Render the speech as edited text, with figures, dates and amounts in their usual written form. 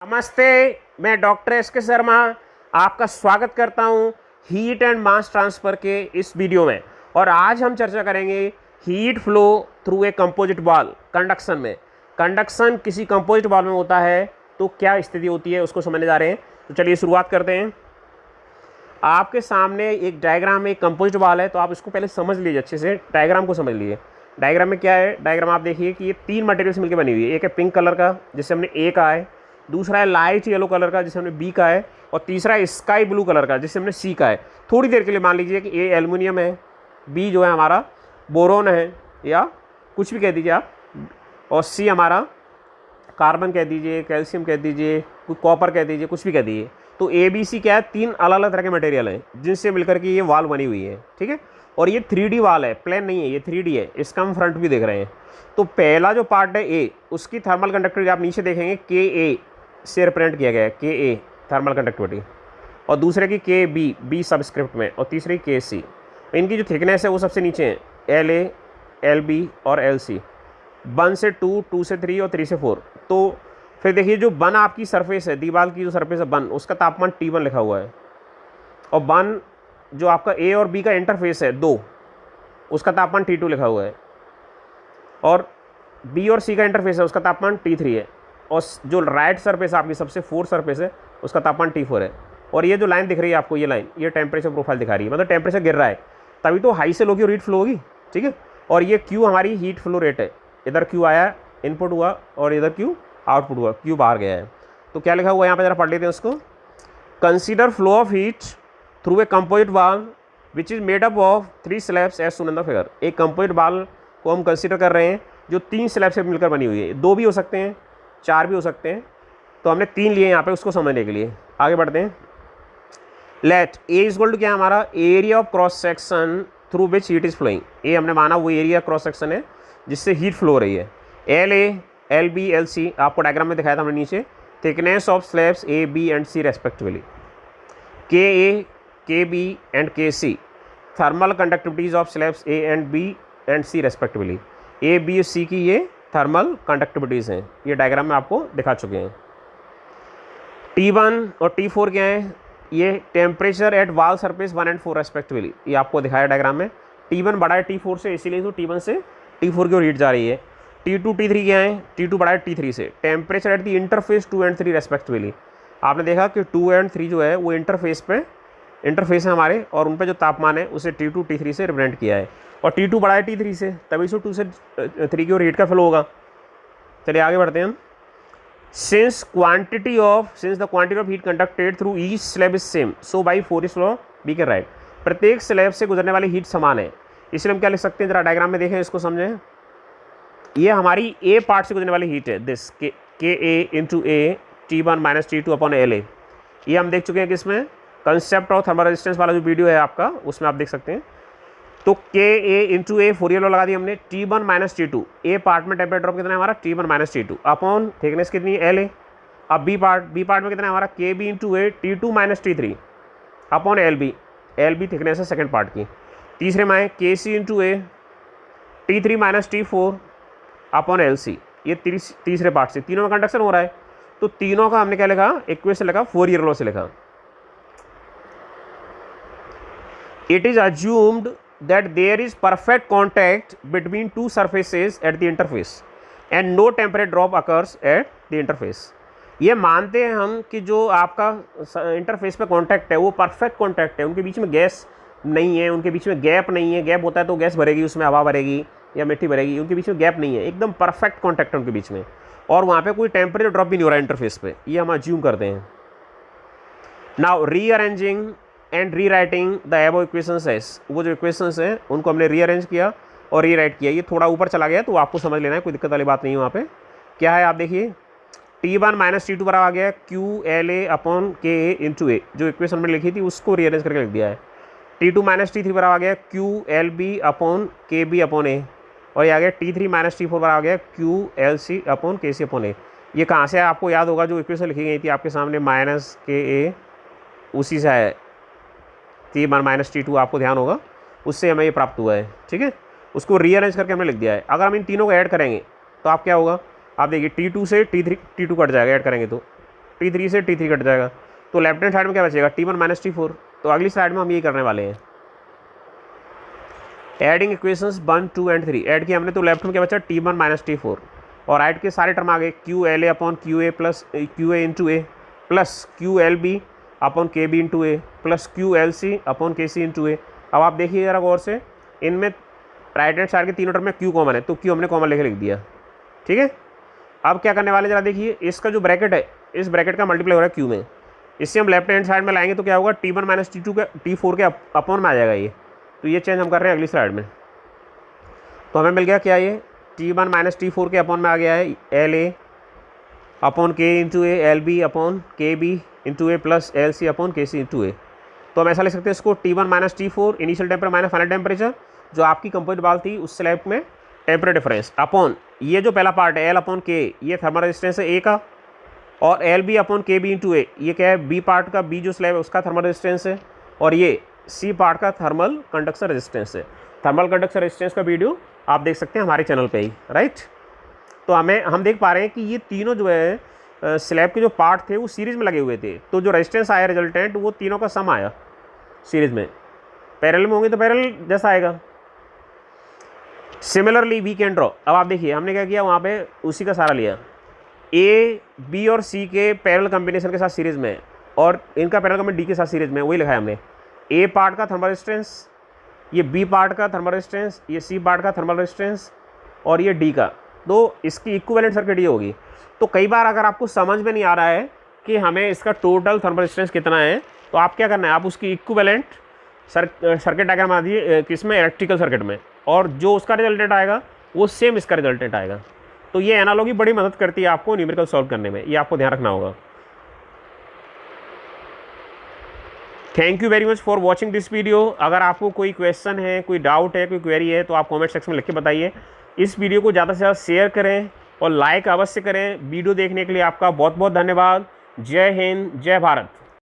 नमस्ते, मैं doctor S के शर्मा आपका स्वागत करता हूं हीट एंड मास ट्रांसफ़र के इस वीडियो में। और आज हम चर्चा करेंगे heat flow through a composite ball conduction में। कंडक्शन किसी कंपोजिट बॉल में होता है तो क्या स्थिति होती है उसको समझने जा रहे हैं। तो चलिए शुरुआत करते हैं। आपके सामने एक डायग्राम में एक कंपोजिट बॉल है, तो आप इसको पहले समझ लीजिए, अच्छे से डायग्राम को समझ लीजिए। डायग्राम में क्या है, डायग्राम आप देखिए कि ये तीन मटेरियल से मिलकर बनी हुई है। एक है पिंक कलर का जिससे हमने ए का है, दूसरा है लाइट येलो कलर का जिसे हमने बी का है, और तीसरा है स्काई ब्लू कलर का जिसे हमने सी का है। थोड़ी देर के लिए मान लीजिए कि ए एल्युमिनियम है, बी जो है हमारा बोरोन है या कुछ भी कह दीजिए आप, और सी हमारा कार्बन कह दीजिए, कैल्शियम कह दीजिए, कॉपर कह दीजिए, कुछ भी कह दीजिए। तो ए बी सी क्या है, तीन अलग अलग तरह के मटेरियल हैं जिनसे मिलकर के ये वाल बनी हुई है, ठीक है। और ये 3D वाल है, प्लेन नहीं है, ये 3D है। इसका हम फ्रंट भी देख रहे हैं। तो पहला जो पार्ट है ए, उसकी थर्मल कंडक्टिविटी आप नीचे देखेंगे के ए से रिप्रेजेंट किया गया है, के ए थर्मल कंडक्टिविटी, और दूसरे की के बी, बी सबस्क्रिप्ट में, और तीसरी के सी। इनकी जो थिकनेस है वो सबसे नीचे है, एल ए, एल बी और एल सी। 1 से 2, 2 से 3 और 3 से 4। तो फिर देखिए जो 1 आपकी सरफेस है, दीवार की जो सरफेस है 1, उसका तापमान T1 लिखा हुआ है। और 1 जो आपका ए और बी का इंटरफेस है 2, उसका तापमान T2 लिखा हुआ है। और बी और सी का इंटरफेस है, उसका तापमान T3 है। और जो राइट सरफेस आपकी सबसे 4 सरफेस है, उसका तापमान T4 है। और ये जो लाइन दिख रही है आपको, ये लाइन, ये टेम्परेचर प्रोफाइल दिखा रही है, मतलब टेम्परेचर गिर रहा है, तभी तो हाई से लो की हीट फ्लो होगी, ठीक है। और ये Q हमारी हीट फ्लो रेट है। इधर Q आया, इनपुट हुआ, और इधर Q आउटपुट हुआ, Q बाहर गया है। तो क्या लिखा हुआ है यहाँ पे, जरा पढ़ लेते हैं उसको। Consider flow of heat through a composite wall which is made up of 3 slabs as shown in the figure. एक कंपोजिट बॉल को हम कंसीडर कर रहे हैं जो 3 स्लैब से मिलकर बनी हुई है। 2 भी हो सकते हैं, 4 भी हो सकते हैं, तो हमने 3 लिए यहाँ पे उसको समझने के लिए। आगे बढ़ते हैं। Let A is equal to क्या हमारा, area of cross section through which heat is flowing. A हमने माना वो एरिया क्रॉस सेक्शन है जिससे हीट फ्लो हो रही है। L A, L B, L C आपको डायग्राम में दिखाया था हमने नीचे। Thickness of slabs A B and C respectively. K A, K B and K C thermal conductivities of slabs A and B and C respectively. A B और C की ये thermal conductivities हैं, ये डायग्राम में आपको दिखा चुके हैं। T1 और T4 क्या है, ये टेम्परेचर एट वाल सरफेस 1 और 4 रेस्पेक्टिवली, ये आपको दिखाया डायग्राम में। T1 बड़ा है T4 से, इसीलिए तो T1 से T4 की ओर हीट जा रही है। T2 T3 क्या है, T2 बड़ा है T3 से। टेम्परेचर एट दी इंटरफेस 2 और 3 रेस्पेक्टिवली। आपने देखा कि 2 और 3 जो है वो इंटरफेस है हमारे, और उन पे जो तापमान है उसे T2 T3 से रिप्रेजेंट किया है। और T2 बड़ा है T3 से, तभी से 2 से 3 की ओर हीट का फ्लो होगा। चलिए आगे बढ़ते हैं हम। Since the quantity of heat conducted through each slab is same, so by Fourier's law we can write. प्रत्येक स्लैब से गुजरने वाली हीट समान है, इसलिए हम क्या लिख सकते हैं, जरा डायग्राम में देखें, इसको समझें। ये हमारी ए पार्ट से गुजरने वाली हीट है, this K A into A T1 minus T2 upon L A. ये हम देख चुके हैं किसमें, कंसेप्ट ऑफ थर्मल रेजिस्टेंस वाला जो वीडियो है आपका, उसमें आप देख सकते हैं। तो के A into A Fourier law लगा दी हमने। T1 माइनस T2, ए पार्ट में टेम्परेचर ड्रॉप कितना है हमारा, T1 minus T2 upon thickness कितनी है, एल ए। अब बी पार्ट में कितना है हमारा, k b into a T2 minus T3 upon l b thickness है सेकेंड पार्ट की। तीसरे में है k c into a T3 minus T4 upon l c, ये तीसरे पार्ट से। तीनों में कंडक्शन हो रहा है, तो तीनों का हमने क्या लिखा, इक्वेशन लिखा, फोरियर लॉ से लिखा। It is assumed that there is perfect contact between two surfaces at the interface and no temperature drop occurs at the interface। ये मानते हैं हम कि जो आपका इंटरफेस पे कांटेक्ट है वो परफेक्ट कांटेक्ट है, उनके बीच में गैस नहीं है, उनके बीच में गैप नहीं है। गैप होता है तो गैस भरेगी, उसमें हवा भरेगी या मिट्टी भरेगी, उनके बीच में गैप नहीं है, एकदम परफेक्ट कांटेक्ट है उनके बीच में। और वहाँ पे कोई टेम्परेचर ड्रॉप भी नहीं हो रहा है इंटरफेस पे, ये हम अज्यूम करते हैं। Now rearranging and rewriting the above equations as, वो जो इक्वेशंस हैं उनको हमने रीअरेंज किया और री राइट किया। ये थोड़ा ऊपर चला गया तो आपको समझ लेना है, कोई दिक्कत वाली बात नहीं है। वहाँ पे क्या है आप देखिए, T1 माइनस T2 बराबर आ गया क्यू एल ए अपॉन के ए इंटू ए, जो इक्वेशन मैंने लिखी थी उसको रीअरेंज करके लिख दिया है। T2 माइनस T3 बराबर आ गया क्यू एल बी अपॉन के बी अपॉन ए, और ये आ गया T3 माइनस T4 बराबर आ गया क्यू एल सी अपॉन के सी अपॉन ए। ये कहाँ से आपको याद होगा, जो इक्वेशन लिखी गई थी आपके सामने माइनस के ए, उसी से है। T1 माइनस T2 आपको ध्यान होगा, उससे हमें ये प्राप्त हुआ है, ठीक है। उसको रीअरेंज करके हमने लिख दिया है। अगर हम इन तीनों को ऐड करेंगे तो आप क्या होगा, आप देखिए T2 से T3 T2 कट जाएगा ऐड करेंगे तो, T3 से T3 कट जाएगा, तो लेफ्ट हैंड साइड में क्या बचेगा, T1 माइनस T4। तो अगली स्लाइड में हम ये करने वाले हैं, एडिंग इक्वेशंस 1, 2 एंड 3 ऐड किया हमने, तो लेफ्ट में क्या बचा, T1 माइनस T4 और राइट के सारे टर्म आ गए, QLA upon QA plus QA into A plus QLB upon KB into A plus QLC upon KC into A. अब आप देखिए ज़रा गौर से, इनमें राइट हैंड साइड के तीनों टर्म में Q कॉमन है, तो Q हमने कॉमन लेके लिख दिया, ठीक है। अब क्या करने वाले, जरा देखिए, इसका जो ब्रैकेट है, इस ब्रैकेट का मल्टीप्लाई हो रहा है Q में, इससे हम लेफ्ट हैंड साइड में लाएंगे तो क्या होगा, T1 माइनस T2 के T4 के अपॉन में आ जाएगा ये। तो ये चेंज हम कर रहे हैं अगली स्लाइड में। तो हमें मिल गया क्या, ये T1 माइनस T4 के अपॉन में आ गया है LA upon K into A, LB upon KB into A plus LC upon KC into A. तो हम ऐसा लिख सकते हैं इसको, T1 minus T4 initial temperature minus final temperature, जो आपकी कंपोजिट बाल थी उस स्लैब में टेम्परेचर डिफरेंस अपॉन ये जो पहला पार्ट है L अपॉन K, ये थर्मल रेजिस्टेंस है A का, और LB अपॉन KB इंटू ए, ये क्या है, B पार्ट का, B जो स्लैब है उसका थर्मल रेजिस्टेंस है, और ये C पार्ट का थर्मल कंडक्शन रेजिस्टेंस है। थर्मल कंडक्शन रेजिस्टेंस का वीडियो आप देख सकते हैं हमारे चैनल पे ही, राइट। तो हम देख पा रहे हैं कि ये तीनों जो है स्लैब के जो पार्ट थे वो सीरीज़ में लगे हुए थे, तो जो रेजिस्टेंस आया रिजल्टेंट वो तीनों का सम आया सीरीज़ में। पैरेलल में होंगे तो पैरेलल जैसा आएगा। सिमिलरली वी कैन ड्रॉ, अब आप देखिए हमने क्या किया, वहाँ पे उसी का सारा लिया, A, B और C के पैरेलल कॉम्बिनेशन के साथ सीरीज़ में, और इनका पैरेलल कॉम्बिनेशन D के साथ सीरीज़ में, वही लिखा है हमने। A पार्ट का थर्मल रेजिस्टेंस, ये B पार्ट का थर्मल रेजिस्टेंस, ये C पार्ट का थर्मल रेजिस्टेंस, और ये D का, तो इसकी इक्विवेलेंट सर्किट ये होगी। तो कई बार अगर आपको समझ में नहीं आ रहा है कि हमें इसका टोटल थर्मल रेजिस्टेंस कितना है, तो आप क्या करना है, आप उसकी इक्विवेलेंट सर्किट डायग्राम बना दिए किसमें, इलेक्ट्रिकल सर्किट में, और जो उसका रिजल्टेंट आएगा वो सेम इसका रिजल्टेंट आएगा। तो ये एनालॉजी बड़ी मदद करती है आपको न्यूमेरिकल सॉल्व करने में, ये आपको ध्यान रखना होगा। Thank you very much for watching this video. अगर आपको कोई क्वेश्चन है, कोई डाउट है, कोई क्वेरी है, तो आप कमेंट सेक्शन में लिख के बताइए। इस वीडियो को ज़्यादा से ज़्यादा शेयर करें और लाइक अवश्य करें। वीडियो देखने के लिए आपका बहुत बहुत धन्यवाद। जय हिंद, जय भारत।